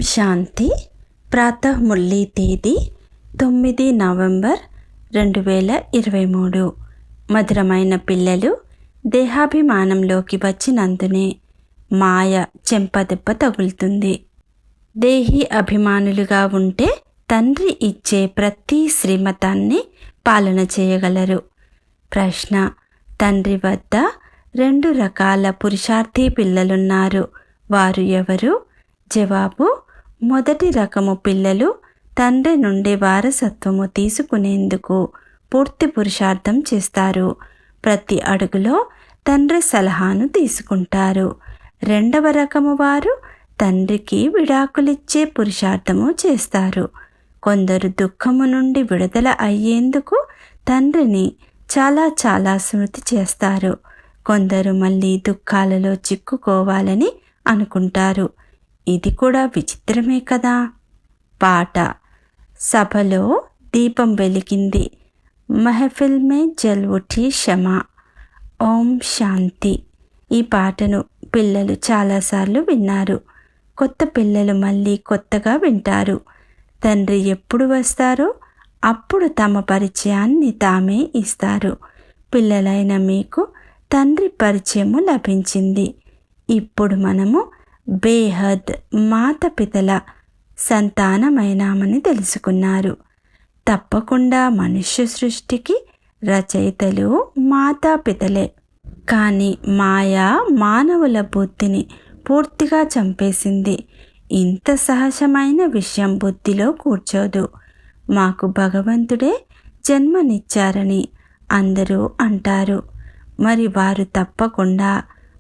శాంతి ప్రాతః మురళీ తేదీ 9 నవంబర్ 2023. మధురమైన పిల్లలు, దేహాభిమానంలోకి వచ్చినందునే మాయ చెంపదెబ్బ తగులుతుంది. దేహీ అభిమానులుగా ఉంటే తండ్రి ఇచ్చే ప్రతి శ్రీమతాన్ని పాలన చేయగలరు. ప్రశ్న: తండ్రి వద్ద 2 రకాల పురుషార్థి పిల్లలున్నారు. వారు ఎవరు? జవాబు: మొదటి రకము పిల్లలు తండ్రి నుండి వారసత్వము తీసుకునేందుకు పూర్తి పురుషార్థం చేస్తారు. ప్రతి అడుగులో తండ్రి సలహాను తీసుకుంటారు. రెండవ రకము వారు తండ్రికి విడాకులిచ్చే పురుషార్థము చేస్తారు. కొందరు దుఃఖము నుండి విడుదల అయ్యేందుకు తండ్రిని చాలా స్మృతి చేస్తారు. కొందరు మళ్ళీ దుఃఖాలలో చిక్కుకోవాలని అనుకుంటారు. ఇది కూడా విచిత్రమే కదా. పాట: సభలో దీపం వెలిగింది, మహఫిల్ మే జల్ ఉఠీ షమా. ఓం శాంతి. ఈ పాటను పిల్లలు చాలాసార్లు విన్నారు. కొత్త పిల్లలు మళ్ళీ కొత్తగా వింటారు. తండ్రి ఎప్పుడు వస్తారో అప్పుడు తమ పరిచయాన్ని తామే ఇస్తారు. పిల్లలైన మీకు తండ్రి పరిచయము లభించింది. ఇప్పుడు మనము బేహద్ మాతపితల సంతానమైనామని తెలుసుకున్నారు. తప్పకుండా మనుష్య సృష్టికి రచయితలు మాతాపితలే. కానీ మాయా మానవుల బుద్ధిని పూర్తిగా చంపేసింది. ఇంత సహజమైన విషయం బుద్ధిలో కూర్చోదు. మాకు భగవంతుడే జన్మనిచ్చారని అందరూ అంటారు. మరి వారు తప్పకుండా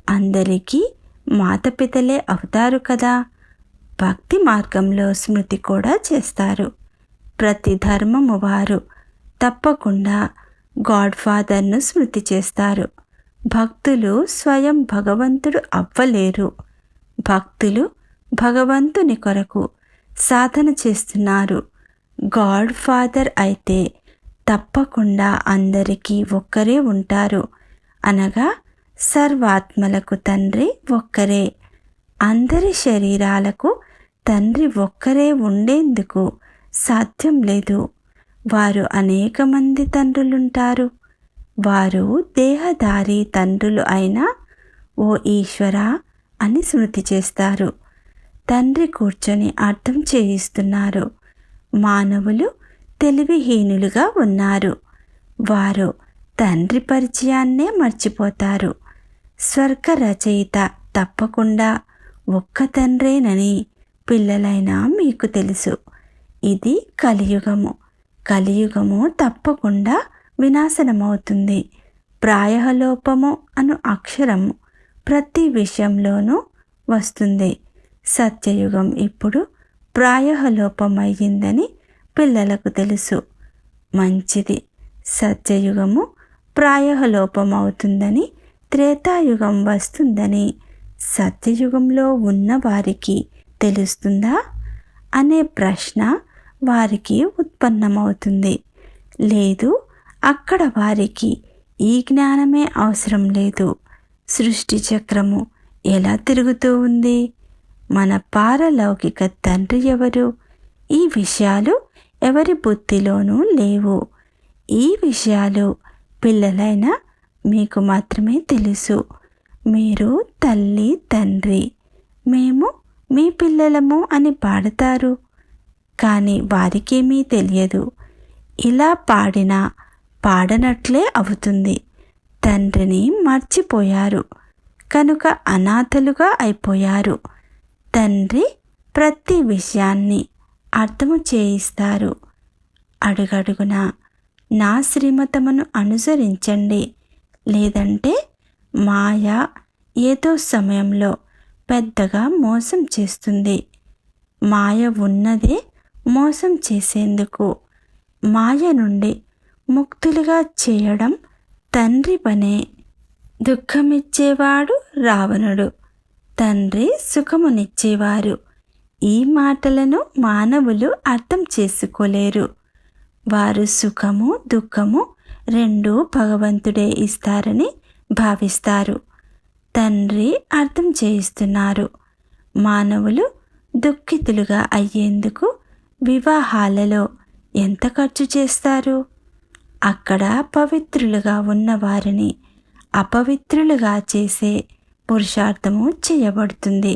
అందరికీ మాతపితలే అవుతారు కదా. భక్తి మార్గంలో స్మృతి కూడా చేస్తారు. ప్రతి ధర్మము వారు తప్పకుండా గాడ్ ఫాదర్ను స్మృతి చేస్తారు. భక్తులు స్వయం భగవంతుడు అవ్వలేరు. భక్తులు భగవంతుని కొరకు సాధన చేస్తున్నారు. గాడ్ ఫాదర్ అయితే తప్పకుండా అందరికీ ఒక్కరే ఉంటారు. అనగా సర్వాత్మలకు తండ్రి ఒక్కరే. అందరి శరీరాలకు తండ్రి ఒక్కరే ఉండేందుకు సాధ్యం లేదు. వారు అనేక మంది తండ్రులుంటారు. వారు దేహధారి తండ్రులు అయినా ఓ ఈశ్వరా అని స్మృతి చేస్తారు. తండ్రి కూర్చొని అర్థం చేయిస్తున్నారు. మానవులు తెలివిహీనులుగా ఉన్నారు. వారు తండ్రి పరిచయాన్నే మర్చిపోతారు. స్వర్గ రచయిత తప్పకుండా ఒక్క తండ్రేనని పిల్లలైనా మీకు తెలుసు. ఇది కలియుగము. కలియుగము తప్పకుండా వినాశనమవుతుంది. ప్రాయలోపము అను అక్షరము ప్రతి విషయంలోనూ వస్తుంది. సత్యయుగం ఇప్పుడు ప్రాయలోపమయ్యిందని పిల్లలకు తెలుసు. మంచిది. సత్యయుగము ప్రాయలోపమవుతుందని, త్రేతాయుగం వస్తుందని సత్యయుగంలో ఉన్న వారికి తెలుస్తుందా అనే ప్రశ్న వారికి ఉత్పన్నమవుతుంది. లేదు, అక్కడ వారికి ఈ జ్ఞానమే అవసరం లేదు. సృష్టి చక్రము ఎలా తిరుగుతూ ఉంది? మన పారలౌకిక తండ్రి ఎవరు? ఈ విషయాలు ఎవరి బుద్ధిలోనూ లేవు. ఈ విషయాలు పిల్లలైన మీకు మాత్రమే తెలుసు. మీరు తల్లి తండ్రి, మేము మీ పిల్లలము అని పాడతారు. కానీ వారికేమీ తెలియదు. ఇలా పాడినా పాడనట్లే అవుతుంది. తండ్రిని మర్చిపోయారు కనుక అనాథలుగా అయిపోయారు. తండ్రి ప్రతి విషయాన్ని అర్థము చేయిస్తారు. అడుగడుగున నా శ్రీమతమును అనుసరించండి, లేదంటే మాయ ఏదో సమయంలో పెద్దగా మోసం చేస్తుంది. మాయ ఉన్నదే మోసం చేసేందుకు. మాయ నుండి ముక్తులుగా చేయడం తండ్రి పనే. దుఃఖమిచ్చేవాడు రావణుడు, తండ్రి సుఖమునిచ్చేవారు. ఈ మాటలను మానవులు అర్థం చేసుకోలేరు. వారు సుఖము దుఃఖము రెండూ భగవంతుడే ఇస్తారని భావిస్తారు. తండ్రి అర్థం చేయిస్తున్నారు. మానవులు దుఃఖితులుగా అయ్యేందుకు వివాహాలలో ఎంత ఖర్చు చేస్తారు? అక్కడ పవిత్రులుగా ఉన్న వారిని అపవిత్రులుగా చేసే పురుషార్థము చేయబడుతుంది.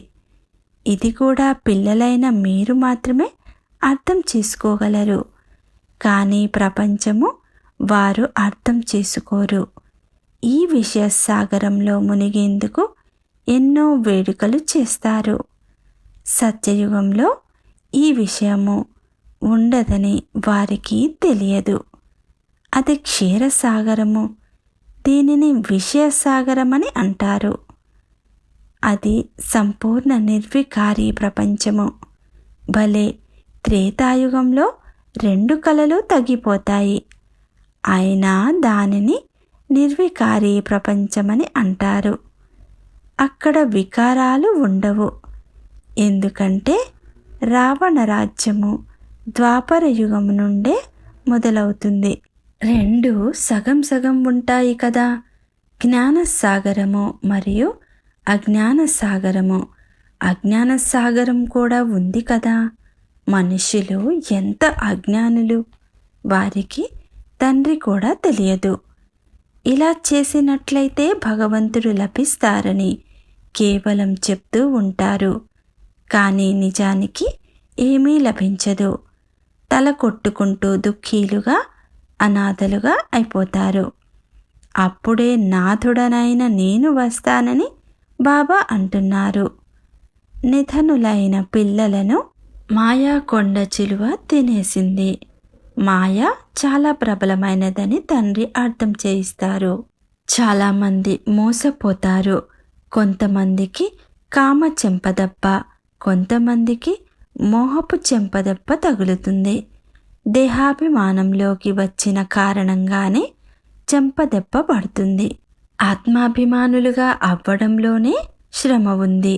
ఇది కూడా పిల్లలైన మీరు మాత్రమే అర్థం చేసుకోగలరు. కానీ ప్రపంచము వారు అర్థం చేసుకోరు. ఈ విషయ సాగరంలో మునిగేందుకు ఎన్నో వేడుకలు చేస్తారు. సత్యయుగంలో ఈ విషయము ఉండదని వారికి తెలియదు. అది క్షీరసాగరము. దీనిని విషయసాగరమని అంటారు. అది సంపూర్ణ నిర్వికారి ప్రపంచము. భలే త్రేతాయుగంలో 2 కళలు తగ్గిపోతాయి. అయినా దానిని నిర్వికారి ప్రపంచమని అంటారు. అక్కడ వికారాలు ఉండవు. ఎందుకంటే రావణ రాజ్యము ద్వాపర యుగము నుండే మొదలవుతుంది. 2 సగం సగం ఉంటాయి కదా. జ్ఞానసాగరము మరియు అజ్ఞాన సాగరము. అజ్ఞాన సాగరం కూడా ఉంది కదా. మనుష్యులు ఎంత అజ్ఞానులు. వారికి తండ్రి కూడా తెలియదు. ఇలా చేసినట్లయితే భగవంతుడు లభిస్తారని కేవలం చెప్తూ ఉంటారు. కానీ నిజానికి ఏమీ లభించదు. తల కొట్టుకుంటూ దుఃఖీలుగా అనాథలుగా అయిపోతారు. అప్పుడే నాథుడనైన నేను వస్తానని బాబా అంటున్నారు. నిధనులైన పిల్లలను మాయా కొండ చిలువ తినేసింది. మాయ చాలా ప్రబలమైనదని తండ్రి అర్థం చేయిస్తారు. చాలామంది మోసపోతారు. కొంతమందికి కామ చెంపదెబ్బ, కొంతమందికి మోహపు చెంపదెబ్బ తగులుతుంది. దేహాభిమానంలోకి వచ్చిన కారణంగానే చెంపదెబ్బ పడుతుంది. ఆత్మాభిమానులుగా అవ్వడంలోనే శ్రమ ఉంది.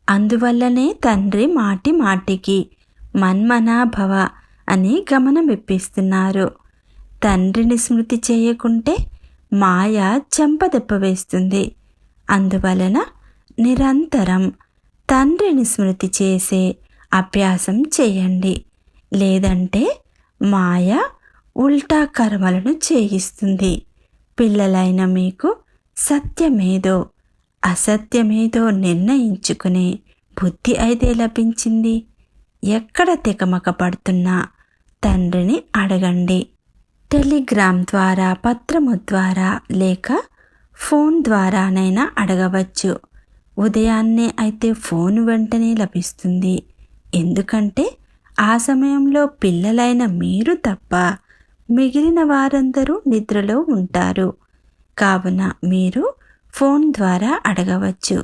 అందువల్లనే తండ్రి మాటి మాటికి మన్మనాభవ అని గమనమిప్పిస్తున్నారు. తండ్రిని స్మృతి చేయకుంటే మాయ చెంపదెబ్బ వేస్తుంది. అందువలన నిరంతరం తండ్రిని స్మృతి చేసే అభ్యాసం చేయండి. లేదంటే మాయ ఉల్టా కర్మలను చేయిస్తుంది. పిల్లలైన మీకు సత్యమేదో అసత్యమేదో నిర్ణయించుకునే బుద్ధి అయితే లభించింది. ఎక్కడ తికమక పడుతున్నా తండ్రిని అడగండి. టెలిగ్రామ్ ద్వారా, పత్రము ద్వారా లేక ఫోన్ ద్వారానైనా అడగవచ్చు. ఉదయాన్నే అయితే ఫోన్ వెంటనే లభిస్తుంది. ఎందుకంటే ఆ సమయంలో పిల్లలైన మీరు తప్ప మిగిలిన వారందరూ నిద్రలో ఉంటారు. కావున మీరు ఫోన్ ద్వారా అడగవచ్చు.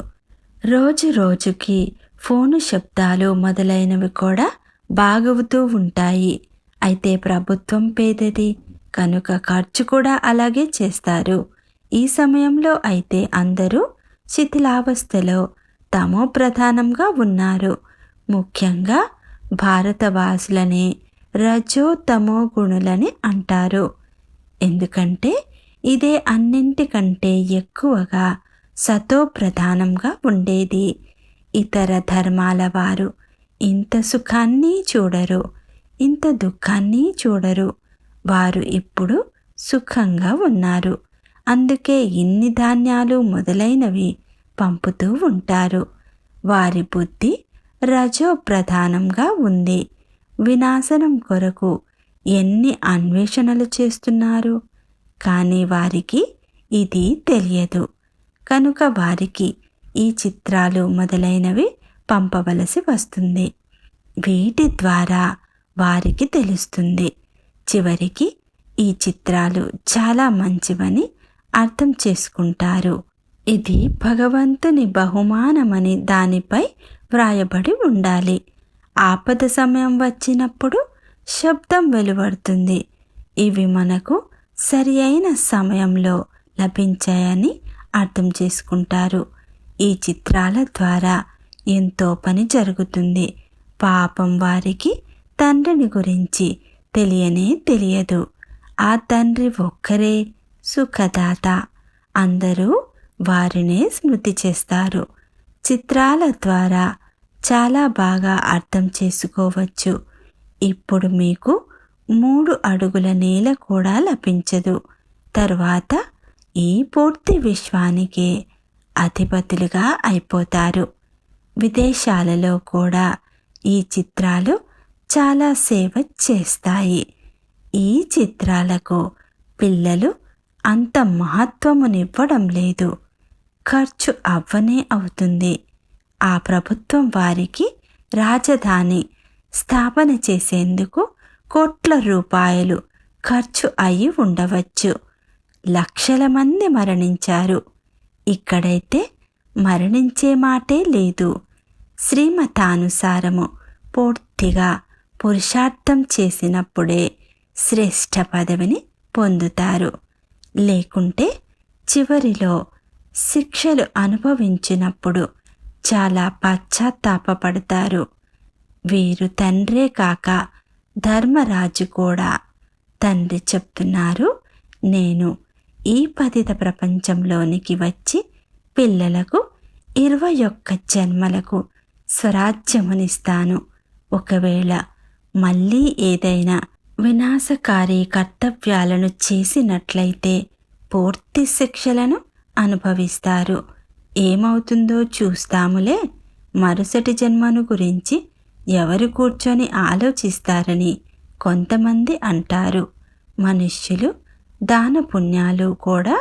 రోజు రోజుకి ఫోను శబ్దాలు మొదలైనవి కూడా బాగవుతూ ఉంటాయి. అయితే ప్రభుత్వం పేదది కనుక ఖర్చు కూడా అలాగే చేస్తారు. ఈ సమయంలో అయితే అందరూ శిథిలావస్థలో తమో ప్రధానంగా ఉన్నారు. ముఖ్యంగా భారతవాసులనే రజో తమో గుణులని అంటారు. ఎందుకంటే ఇదే అన్నింటికంటే ఎక్కువగా సతో ప్రధానంగా ఉండేది. ఇతర ధర్మాల వారు ఇంత సుఖాన్ని చూడరు, ఇంత దుఃఖాన్ని చూడరు. వారు ఇప్పుడు సుఖంగా ఉన్నారు. అందుకే ఇన్ని ధాన్యాలు మొదలైనవి పంపుతూ ఉంటారు. వారి బుద్ధి రజో ప్రధానంగా ఉంది. వినాశనం కొరకు ఎన్ని అన్వేషణలు చేస్తున్నారు. కానీ వారికి ఇది తెలియదు. కనుక వారికి ఈ చిత్రాలు మొదలైనవి పంపవలసి వస్తుంది. వీటి ద్వారా వారికి తెలుస్తుంది. చివరికి ఈ చిత్రాలు చాలా మంచివని అర్థం చేసుకుంటారు. ఇది భగవంతుని బహుమానమని దానిపై వ్రాయబడి ఉండాలి. ఆపద సమయం వచ్చినప్పుడు శబ్దం వెలువడుతుంది. ఇవి మనకు సరి అయిన సమయంలో లభించాయని అర్థం చేసుకుంటారు. ఈ చిత్రాల ద్వారా ఎంతో పని జరుగుతుంది. పాపం వారికి తండ్రిని గురించి తెలియనే తెలియదు. ఆ తండ్రి ఒక్కరే సుఖదాత. అందరూ వారినే స్మృతి చేస్తారు. చిత్రాల ద్వారా చాలా బాగా అర్థం చేసుకోవచ్చు. ఇప్పుడు మీకు 3 అడుగుల నేల కూడా లభించదు. తరువాత ఈ పూర్తి విశ్వానికే అధిపతులుగా అయిపోతారు. విదేశాలలో కూడా ఈ చిత్రాలు చాలా సేవ చేస్తాయి. ఈ చిత్రాలకు పిల్లలు అంత మహత్వమునివ్వడం లేదు. ఖర్చు అవ్వనే అవుతుంది. ఆ ప్రభుత్వం వారికి రాజధాని స్థాపన చేసేందుకు కోట్ల రూపాయలు ఖర్చు అయి ఉండవచ్చు. లక్షల మంది మరణించారు. ఇక్కడైతే మరణించే మాటే లేదు. శ్రీమతానుసారము పూర్తిగా పురుషార్థం చేసినప్పుడే శ్రేష్ఠ పదవిని పొందుతారు. లేకుంటే చివరిలో శిక్షలు అనుభవించినప్పుడు చాలా పశ్చాత్తాపపడతారు. వీరు తండ్రే కాక ధర్మరాజు కూడా. తండ్రి చెప్తున్నారు, నేను ఈ పతిత ప్రపంచంలోనికి వచ్చి పిల్లలకు 21 జన్మలకు స్వరాజ్యమునిస్తాను. ఒకవేళ మళ్ళీ ఏదైనా వినాశకారి కర్తవ్యాలను చేసినట్లయితే పూర్తి శిక్షలను అనుభవిస్తారు. ఏమవుతుందో చూస్తాములే. మరుసటి జన్మను గురించి ఎవరు కూర్చొని ఆలోచిస్తారని కొంతమంది అంటారు. మనుష్యులు దాన పుణ్యాలు కూడా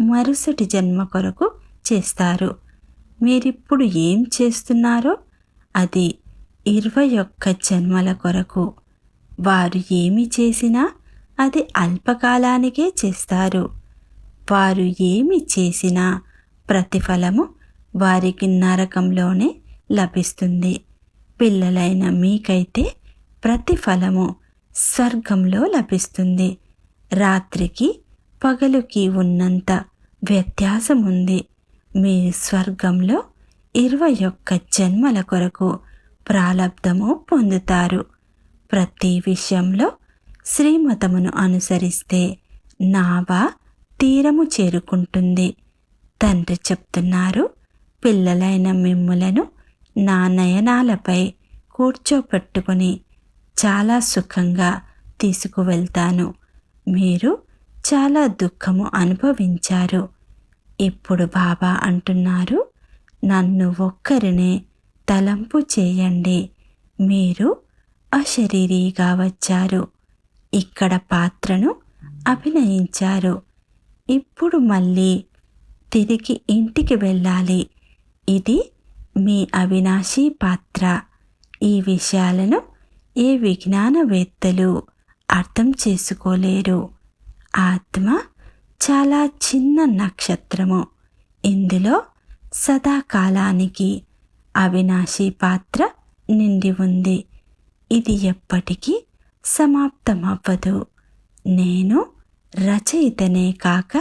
మరుసటి జన్మ కొరకు చేస్తారు. మీరిప్పుడు ఏం చేస్తున్నారో అది 21 జన్మల కొరకు. వారు ఏమి చేసినా అది అల్పకాలానికే చేస్తారు. వారు ఏమి చేసినా ప్రతిఫలము వారికి నరకంలోనే లభిస్తుంది. పిల్లలైన మీకైతే ప్రతిఫలము స్వర్గంలో లభిస్తుంది. రాత్రికి పగలుకి ఉన్నంత వ్యత్యాసం ఉంది. మీరు స్వర్గంలో 21 జన్మల కొరకు ప్రాలబ్ధము పొందుతారు. ప్రతి విషయంలో శ్రీమతమును అనుసరిస్తే నావ తీరము చేరుకుంటుంది. తండ్రి చెప్తున్నారు, పిల్లలైన మిమ్ములను నా నయనాలపై కూర్చోపెట్టుకుని చాలా సుఖంగా తీసుకువెళ్తాను. మీరు చాలా దుఃఖము అనుభవించారు. ఇప్పుడు బాబా అంటున్నారు, నన్ను ఒక్కరినే తలంపు చేయండి. మీరు అశరీరీగా వచ్చారు. ఇక్కడ పాత్రను అభినయించారు. ఇప్పుడు మళ్ళీ తిరిగి ఇంటికి వెళ్ళాలి. ఇది మీ అవినాశీ పాత్ర. ఈ విషయాలను ఏ విజ్ఞానవేత్తలు అర్థం చేసుకోలేరు. ఆత్మ చాలా చిన్న నక్షత్రము. ఇందులో సదాకాలానికి అవినాశీ పాత్ర నిండి ఉంది. ఇది ఎప్పటికీ సమాప్తమవ్వదు. నేను రచయితనే కాక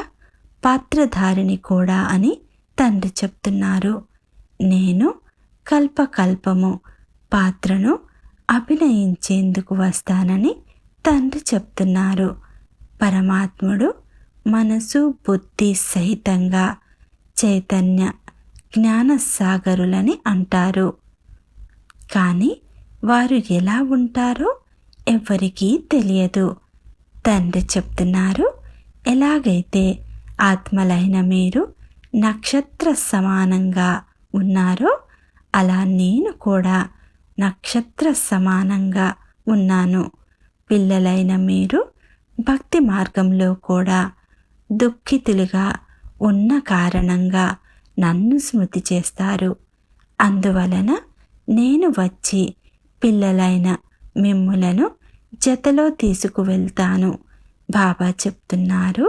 పాత్రధారిని కూడా అని తండ్రి చెప్తున్నారు. నేను కల్పకల్పము పాత్రను అభినయించేందుకు వస్తానని తండ్రి చెప్తున్నారు. పరమాత్ముడు మనసు బుద్ధి సహితంగా చైతన్య జ్ఞానసాగరులని అంటారు. కానీ వారు ఎలా ఉంటారో ఎవ్వరికీ తెలియదు. తండ్రి చెప్తున్నారు, ఎలాగైతే ఆత్మలైన మీరు నక్షత్ర సమానంగా ఉన్నారో అలా నేను కూడా నక్షత్ర సమానంగా ఉన్నాను. పిల్లలైన మీరు భక్తి మార్గంలో కూడా దుఃఖితులుగా ఉన్న కారణంగా నన్ను స్మృతి చేస్తారు. అందువలన నేను వచ్చి పిల్లలైన మిమ్ములను జతలో తీసుకువెళ్తాను. బాబా చెప్తున్నారు,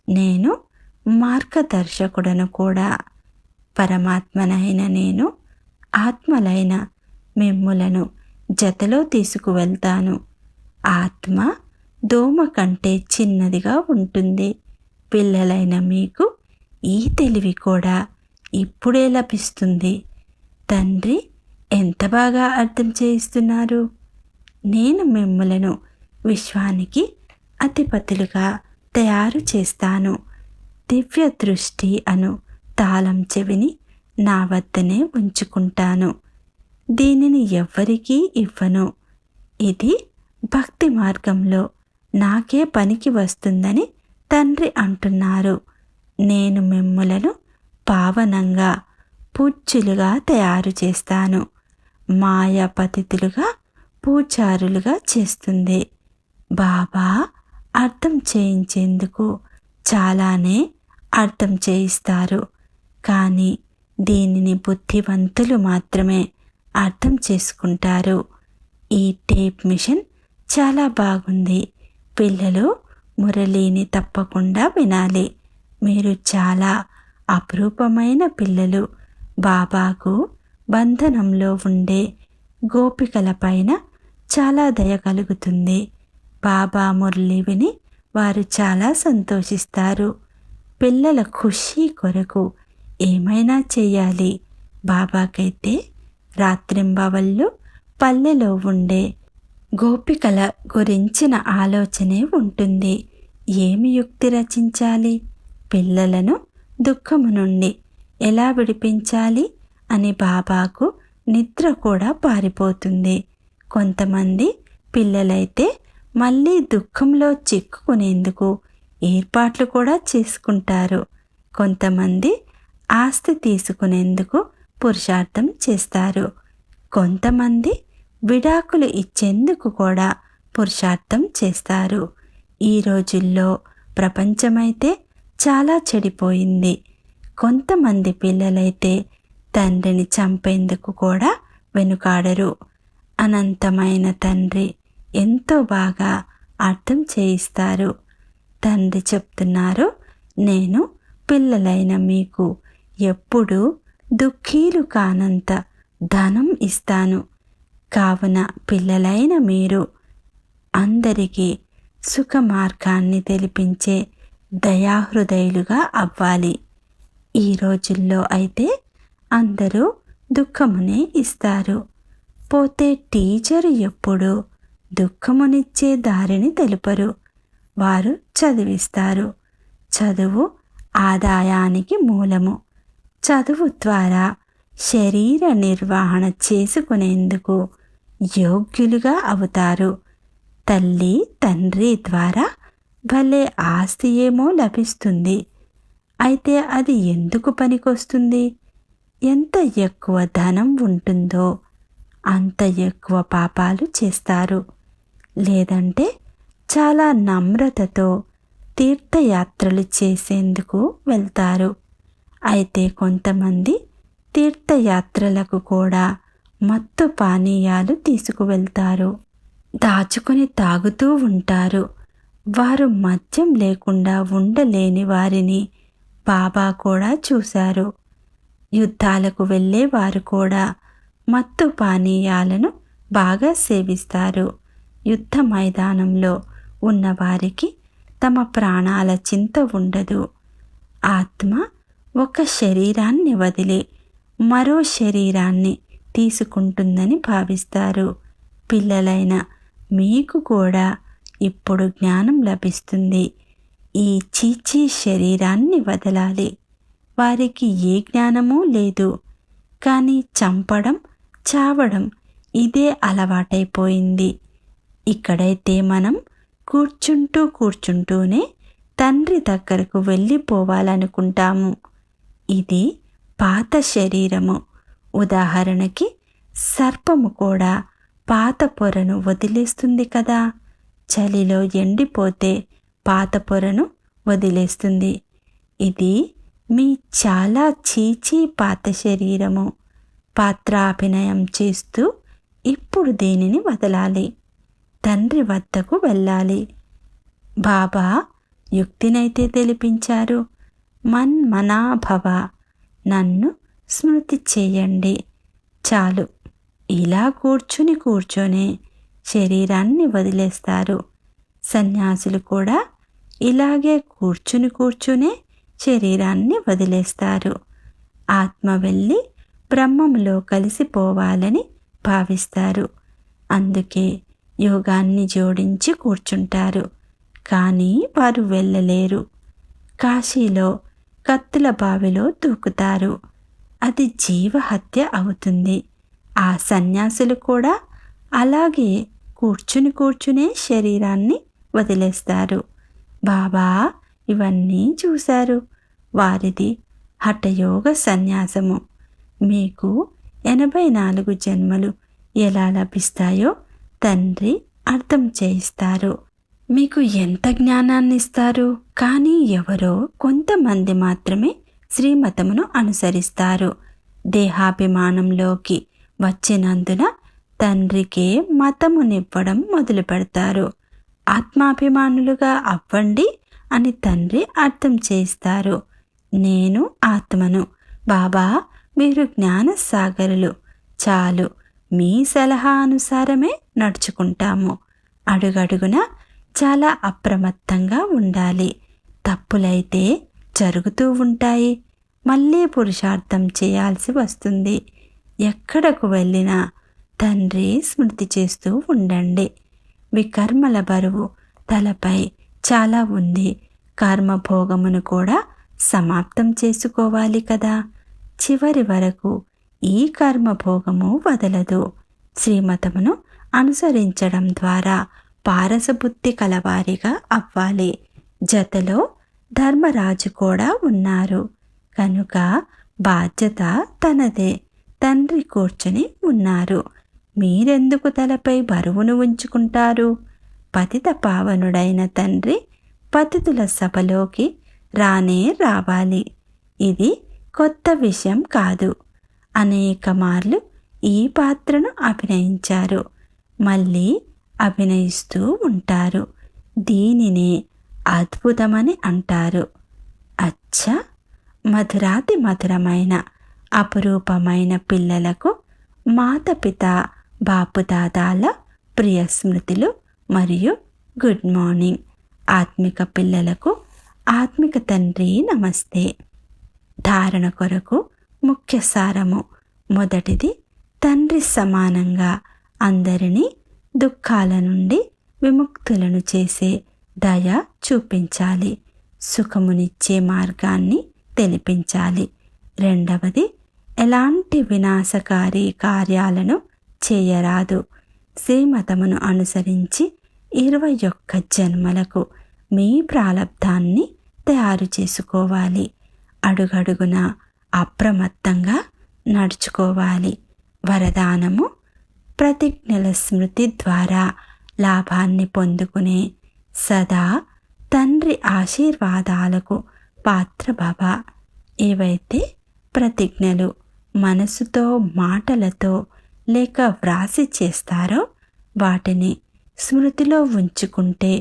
నేను మార్గదర్శకుడను కూడా. పరమాత్మనైన నేను ఆత్మలైన మిమ్ములను జతలో తీసుకువెళ్తాను. ఆత్మ దోమ కంటే చిన్నదిగా ఉంటుంది. పిల్లలైన మీకు ఈ తెలివి కూడా ఇప్పుడే లభిస్తుంది. తండ్రి ఎంత బాగా అర్థం చేయిస్తున్నారు. నేను మిమ్ములను విశ్వానికి అధిపతులుగా తయారు చేస్తాను. దివ్య దృష్టి అను తాళం చెవిని నా వద్దనే ఉంచుకుంటాను. దీనిని ఎవ్వరికీ ఇవ్వను. ఇది భక్తి మార్గంలో నాకే పనికి వస్తుందని తండ్రి అంటున్నారు. నేను మిమ్ములను పావనంగా పూజ్యులుగా తయారు చేస్తాను. మాయా పతితులుగా పూజారులుగా చేస్తుంది. బాబా అర్థం చేయించేందుకు చాలానే అర్థం చేయిస్తారు. కానీ దీనిని బుద్ధివంతులు మాత్రమే అర్థం చేసుకుంటారు. ఈ టేప్ మిషన్ చాలా బాగుంది. పిల్లలు మురళిని తప్పకుండా వినాలి. మీరు చాలా అపురూపమైన పిల్లలు. బాబాకు బంధనంలో ఉండే గోపికల పైన చాలా దయ కలుగుతుంది. బాబా మురళి విని వారు చాలా సంతోషిస్తారు. పిల్లల ఖుషీ కొరకు ఏమైనా చేయాలి. బాబాకైతే రాత్రింబవళ్ళు పల్లెలో ఉండే గోపికల గురించిన ఆలోచనే ఉంటుంది. ఏమి యుక్తి రచించాలి? పిల్లలను దుఃఖము నుండి ఎలా విడిపించాలి అని బాబాకు నిద్ర కూడా పారిపోతుంది. కొంతమంది పిల్లలైతే మళ్ళీ దుఃఖంలో చిక్కుకునేందుకు ఏర్పాట్లు కూడా చేసుకుంటారు. కొంతమంది ఆస్తి తీసుకునేందుకు పురుషార్థం చేస్తారు. కొంతమంది విడాకులు ఇచ్చేందుకు కూడా పురుషార్థం చేస్తారు. ఈ రోజుల్లో ప్రపంచమైతే చాలా చెడిపోయింది. కొంతమంది పిల్లలైతే తండ్రిని చంపేందుకు కూడా వెనుకాడరు. అనంతమైన తండ్రి ఎంతో బాగా అర్థం చేయిస్తారు. తండ్రి చెప్తున్నారు, నేను పిల్లలైన మీకు ఎప్పుడూ దుఃఖీలు కానంత ధనం ఇస్తాను. కావున పిల్లలైన మీరు అందరికీ సుఖ మార్గాన్ని తెలిపించే దయాహృదయులుగా అవ్వాలి. ఈ రోజుల్లో అయితే అందరూ దుఃఖమునే ఇస్తారు. పోతే టీచరు ఎప్పుడూ దుఃఖమునిచ్చే దారిని తెలుపరు. వారు చదివిస్తారు. చదువు ఆదాయానికి మూలము. చదువు ద్వారా శరీర నిర్వహణ చేసుకునేందుకు యోగ్యులుగా అవుతారు. తల్లి తండ్రి ద్వారా భలే ఆస్తి ఏమో లభిస్తుంది. అయితే అది ఎందుకు పనికొస్తుంది? ఎంత ఎక్కువ ధనం ఉంటుందో అంత ఎక్కువ పాపాలు చేస్తారు. లేదంటే చాలా నమ్రతతో తీర్థయాత్రలు చేసేందుకు వెళ్తారు. అయితే కొంతమంది తీర్థయాత్రలకు కూడా మత్తు పానీయాలు తీసుకువెళ్తారు. దాచుకుని తాగుతూ ఉంటారు. వారు మద్యం లేకుండా ఉండలేని వారిని బాబా కూడా చూశారు. యుద్ధాలకు వెళ్ళే వారు కూడా మత్తు పానీయాలను బాగా సేవిస్తారు. యుద్ధ మైదానంలో ఉన్నవారికి తమ ప్రాణాల చింత ఉండదు. ఆత్మ ఒక శరీరాన్ని వదిలి మరో శరీరాన్ని తీసుకుంటుందని భావిస్తారు. పిల్లలైన మీకు కూడా ఇప్పుడు జ్ఞానం లభిస్తుంది. ఈ చీచీ శరీరాన్ని వదలాలి. వారికి ఏ జ్ఞానమూ లేదు. కానీ చంపడం, చావడం ఇదే అలవాటైపోయింది. ఇక్కడైతే మనం కూర్చుంటూనే తండ్రి దగ్గరకు వెళ్ళిపోవాలనుకుంటాము. ఇది పాత శరీరము. ఉదాహరణకి సర్పము కూడా పాత పొరను వదిలేస్తుంది కదా. చలిలో ఎండిపోతే పాత పొరను వదిలేస్తుంది. ఇది మీ చాలా చీచీ పాత శరీరము. పాత్రాభినయం చేస్తూ ఇప్పుడు దీనిని వదలాలి. తండ్రి వద్దకు వెళ్ళాలి. బాబా యుక్తినైతే తెలిపించారు. మన్మనాభవ, నన్ను స్మృతి చేయండి చాలు. ఇలా కూర్చొనే శరీరాన్ని వదిలేస్తారు. సన్యాసులు కూడా ఇలాగే కూర్చునే శరీరాన్ని వదిలేస్తారు. ఆత్మ వెళ్ళి బ్రహ్మంలో కలిసిపోవాలని భావిస్తారు. అందుకే యోగాన్ని జోడించి కూర్చుంటారు. కానీ వారు వెళ్ళలేరు. కాశీలో కత్తుల బావిలో దూకుతారు. అది జీవహత్య అవుతుంది. ఆ సన్యాసులు కూడా అలాగే కూర్చునే శరీరాన్ని వదిలేస్తారు. బాబా ఇవన్నీ చూశారు. వారిది హఠయోగ సన్యాసము. మీకు 84 జన్మలు ఎలా లభిస్తాయో తండ్రి అర్థం చేయిస్తారు. మీకు ఎంత జ్ఞానాన్ని ఇస్తారు. కానీ ఎవరో కొంతమంది మాత్రమే శ్రీమతమును అనుసరిస్తారు. దేహాభిమానంలోకి వచ్చినందున తండ్రికే మతమునివ్వడం మొదలు పెడతారు. ఆత్మాభిమానులుగా అవ్వండి అని తండ్రి అర్థం చేస్తారు. నేను ఆత్మను. బాబా మీరు జ్ఞానసాగరులు. చాలు, మీ సలహా అనుసారమే నడుచుకుంటాము. అడుగడుగున చాలా అప్రమత్తంగా ఉండాలి. తప్పులైతే జరుగుతూ ఉంటాయి. మళ్ళీ పురుషార్థం చేయాల్సి వస్తుంది. ఎక్కడకు వెళ్ళినా తండ్రి స్మృతి చేస్తూ ఉండండి. వికర్మల బరువు తలపై చాలా ఉంది. కర్మభోగమును కూడా సమాప్తం చేసుకోవాలి కదా. చివరి వరకు ఈ కర్మభోగము వదలదు. శ్రీమతమును అనుసరించడం ద్వారా పారసబుద్ధి కలవారిగా అవ్వాలి. జతలో ధర్మరాజు కూడా ఉన్నారు కనుక బాధ్యత తనదే. తండ్రి కూర్చుని ఉన్నారు. మీరెందుకు తలపై బరువును ఉంచుకుంటారు? పతిత పావనుడైన తండ్రి పతితుల సభలోకి రానే రావాలి. ఇది కొత్త విషయం కాదు. అనేక మార్లు ఈ పాత్రను అభినయించారు. మళ్ళీ అభినయిస్తూ ఉంటారు. దీనినే అద్భుతమని అంటారు. అచ్చా, మధురాతి మధురమైన అపురూపమైన పిల్లలకు మాతపిత బాపుదాదాల ప్రియ స్మృతులు మరియు గుడ్ మార్నింగ్. ఆత్మిక పిల్లలకు ఆత్మిక తండ్రి నమస్తే. ధారణ కొరకు ముఖ్య సారము. మొదటిది, తండ్రి సమానంగా అందరినీ దుఃఖాల నుండి విముక్తులను చేసే దయ చూపించాలి. సుఖమునిచ్చే మార్గాన్ని తెలిపించాలి. రెండవది, ఎలాంటి వినాశకారి కార్యాలను చేయరాదు. శ్రీమతమును అనుసరించి 21 జన్మలకు మీ ప్రాలబ్ధాన్ని తయారు చేసుకోవాలి. అడుగడుగున అప్రమత్తంగా నడుచుకోవాలి. వరదానము, ప్రతిజ్ఞల స్మృతి ద్వారా లాభాన్ని పొందుకునే సదా తండ్రి ఆశీర్వాదాలకు పాత్ర భవ. ఏవైతే ప్రతిజ్ఞలు మనసుతో మాటలతో లేక వ్రాసి చేస్తారో వాటిని స్మృతిలో ఉంచుకుంటే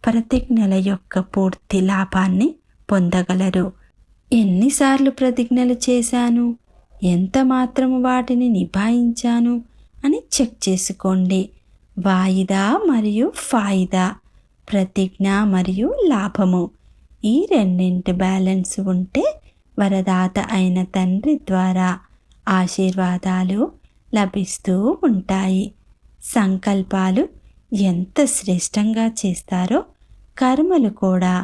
ప్రతిజ్ఞల యొక్క పూర్తి లాభాన్ని పొందగలరు. ఎన్నిసార్లు ప్రతిజ్ఞలు చేశాను, ఎంత మాత్రము వాటిని నిభాయించాను అని చెక్ చేసుకోండి. వాయిదా మరియు ఫాయిదా, ప్రతిజ్ఞ మరియు లాభము, ఈ రెండింటి బ్యాలెన్స్ ఉంటే వరదాత అయిన తండ్రి ద్వారా ఆశీర్వాదాలు లభిస్తూ ఉంటాయి. సంకల్పాలు ఎంత శ్రేష్టంగా చేస్తారో కర్మలు కూడా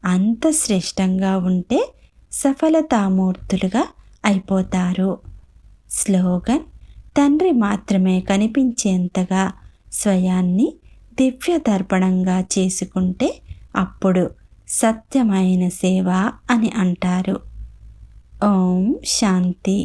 అంత శ్రేష్టంగా ఉంటే సఫలతామూర్తులుగా అయిపోతారు. స్లోగన్, తండ్రి మాత్రమే కనిపించేంతగా స్వయాన్ని దివ్య దర్పణంగా చేసుకుంటే అప్పుడు సత్యమైన సేవ అని అంటారు. ఓం శాంతి.